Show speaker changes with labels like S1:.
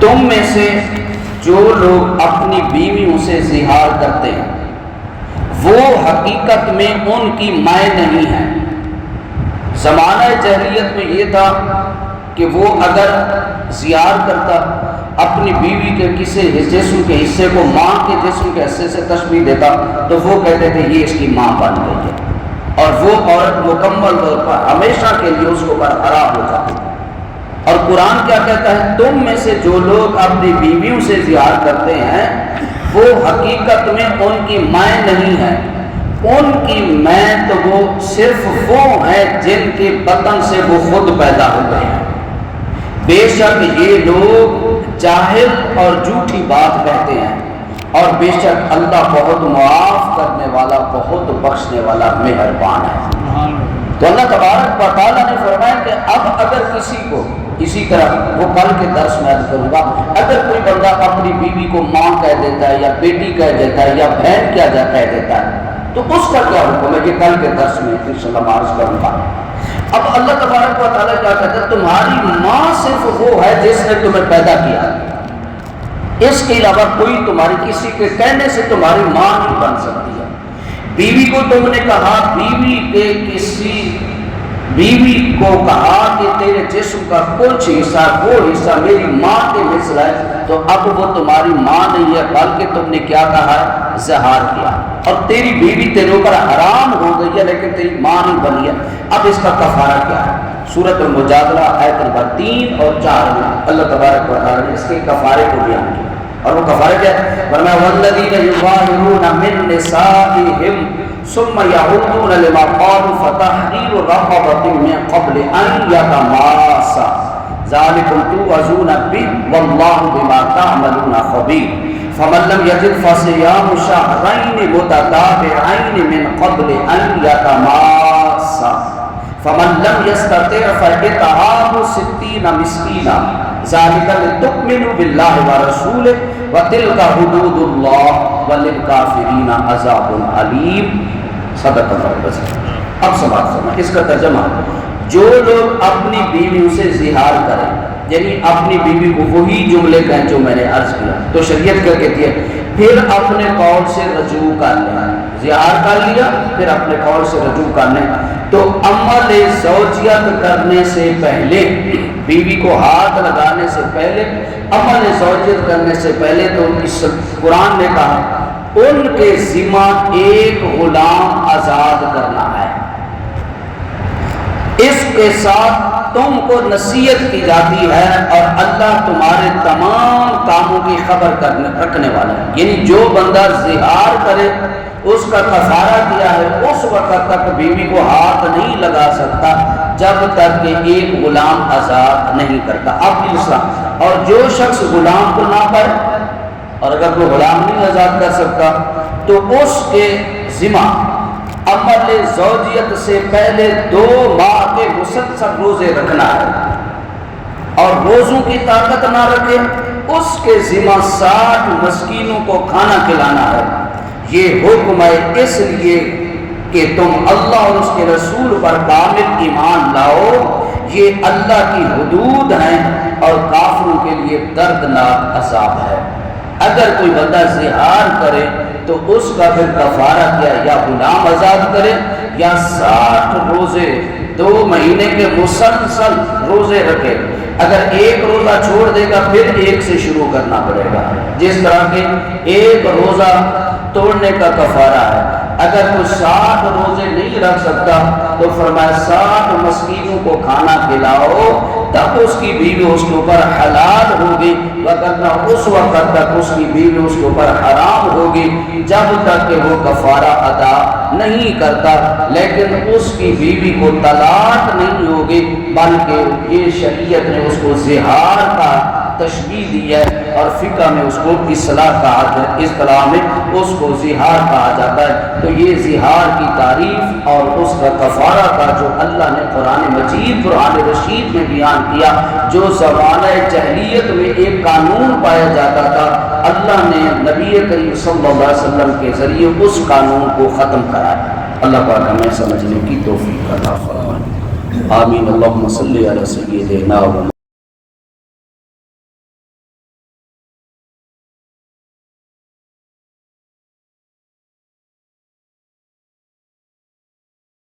S1: تم میں سے جو لوگ اپنی بیویوں سے زہار کرتے ہیں وہ حقیقت میں ان کی مائیں نہیں ہیں۔ زمانہ جاہلیت میں یہ تھا کہ وہ اگر زہار کرتا اپنی بیوی کے کسی جسم کے حصے کو ماں کے جسم کے حصے سے تشبیہ دیتا تو وہ کہتے تھے یہ اس کی ماں بن گئی ہے، اور وہ عورت مکمل طور پر ہمیشہ کے لیے اس کو برقرار ہو جاتی۔ اور قرآن کیا کہتا ہے؟ تم میں سے جو لوگ اپنی بیویوں سے زہار کرتے ہیں وہ حقیقت میں ان کی مائیں نہیں ہیں، ان کی مائیں تو وہ صرف وہ ہیں جن کے بطن سے وہ خود پیدا ہوئے ہیں۔ بے شک یہ لوگ جاہل اور جھوٹی بات کہتے ہیں، اور بے شک اللہ بہت معاف کرنے والا، بہت بخشنے والا، مہربان ہے۔ تو اللہ تبارک و تعالیٰ نے فرمایا کہ اب اگر کسی کو اسی طرح، وہ کل کے درس میں عرض کروں گا، اگر کوئی بندہ اپنی بیوی کو ماں کہہ دیتا ہے یا بیٹی کہہ دیتا ہے یا بہن کہہ دیتا ہے تو اس کا کیا حکم ہے؟ یہ کل کے درس میں انشاءاللہ عرض کروں گا۔ اب اللہ تبارک و تعالیٰ کیا کہتا ہے؟ تمہاری ماں صرف وہ ہے جس نے تمہیں پیدا کیا، اس کے علاوہ کوئی تمہاری کسی کے کہنے سے تمہاری ماں نہیں بن سکتی ہے۔ بیوی کو تم نے کہا، بیوی کو کہا کہ تیرے جسم کا کچھ حصہ، وہ حصہ میری ماں کے مثل ہے، تو اب وہ تمہاری ماں نہیں ہے، بلکہ تم نے کیا کہا ہے؟ زہار کیا، اور تیری بیوی تیرے اوپر حرام ہو گئی ہے لیکن تیری ماں نہیں بنی ہے۔ اب اس کا کفارہ کیا ہے؟ سورۃ المجادلہ آیت نمبر 3 اور 4 میں اللہ تبارک و تعالیٰ نے اس کے کفارے کو بیان کیا، اور وہ کفارہ کیا ہے؟ فرمایا والذین یظاہرون من نسائہم ثم یعودون لما قالوا فتحریر رقبۃ من قبل ان یتماسا ذلکم توعظون بہ واللہ بما تعملون خبیر فمن لم یجد فصیام شہرین متتابعین من قبل ان یتماسا فمن لم یستطع فاطعام 60 مسکینا ذالک لتؤمنوا باللہ ورسولہ وتلک حدود اللہ وللکافرین عذاب علیم۔ صدق اللہ العظیم۔ اب سمجھ اس کا ترجمہ، جو لوگ اپنی بیویوں سے زہار کریں، یعنی اپنی بیوی کو وہی جملے کہیں جو میں نے عرض کیا، تو شریعت کیا کہتی ہے؟ پھر اپنے قول سے رجوع کر لیں، زہار کر لیا پھر اپنے قول سے رجوع کر لیں، تو عمل زوجیت کرنے سے پہلے، بیوی کو ہاتھ لگانے سے پہلے، عمل زوجیت کرنے سے پہلے تو اس قرآن نے کہا ان کے ذمہ ایک غلام آزاد کرنا ہے۔ اس کے ساتھ تم کو نصیحت کی جاتی ہے اور اللہ تمہارے تمام کاموں کی خبر رکھنے والا ہے، یعنی جو بندہ زہار کرے اس کا کفارہ کیا ہے، اس وقت تک بیوی کو ہاتھ نہیں لگا سکتا جب تک کہ ایک غلام آزاد نہیں کرتا۔ اب اسلام، اور جو شخص غلام کو نہ کرے، اور اگر کوئی غلام نہیں آزاد کر سکتا تو اس کے ذمہ عمل زوجیت سے پہلے 2 ماہ کے مسلسل روزے رکھنا ہے، اور روزوں کی طاقت نہ رکھے اس کے ذمہ 60 مسکینوں کو کھانا کھلانا ہے۔ یہ حکم ہے اس لیے کہ تم اللہ اور اس کے رسول پر کامل ایمان لاؤ، یہ اللہ کی حدود ہیں اور کافروں کے لیے دردناک عذاب ہے۔ اگر کوئی بندہ زہار کرے تو اس کا پھر کفارہ کیا، یا غلام آزاد کرے یا 60 روزے 2 مہینے کے مسلسل روزے رکھے۔ اگر ایک روزہ چھوڑ دے گا پھر ایک سے شروع کرنا پڑے گا، جس طرح کہ ایک روزہ توڑنے کا کفارہ ہے۔ اگر کوئی 60 روزے نہیں رکھ سکتا تو فرمایا 60 مسکینوں کو کھانا کھلاؤ، تب اس کی بیوی اس کے اوپر حلال ہوگی، وگرنہ اس وقت تک اس کی بیوی اس کے اوپر حرام ہوگی جب تک کہ وہ کفارہ ادا نہیں کرتا۔ لیکن اس کی بیوی کو طلاق نہیں ہوگی، بلکہ یہ شریعت نے اس کو زہار کا تشبیہ دی ہے، اور فقہ میں اس کو اصلاح کہا جاتا ہے، اصطلاح میں اس کو زہار کہا جاتا ہے۔ تو یہ زہار کی تعریف اور اس کا کفارہ کا جو اللہ نے قرآن مجید، قرآن رشید میں بیان کیا، جو زمانہ جاہلیت میں ایک قانون پایا جاتا تھا، اللہ نے نبی کریم صلی اللہ علیہ وسلم کے ذریعے اس قانون کو ختم کرایا۔ اللہ پاک ہمیں سمجھنے کی توفیق عطا فرمائے، آمین۔ اللہم صلی علی سیدنا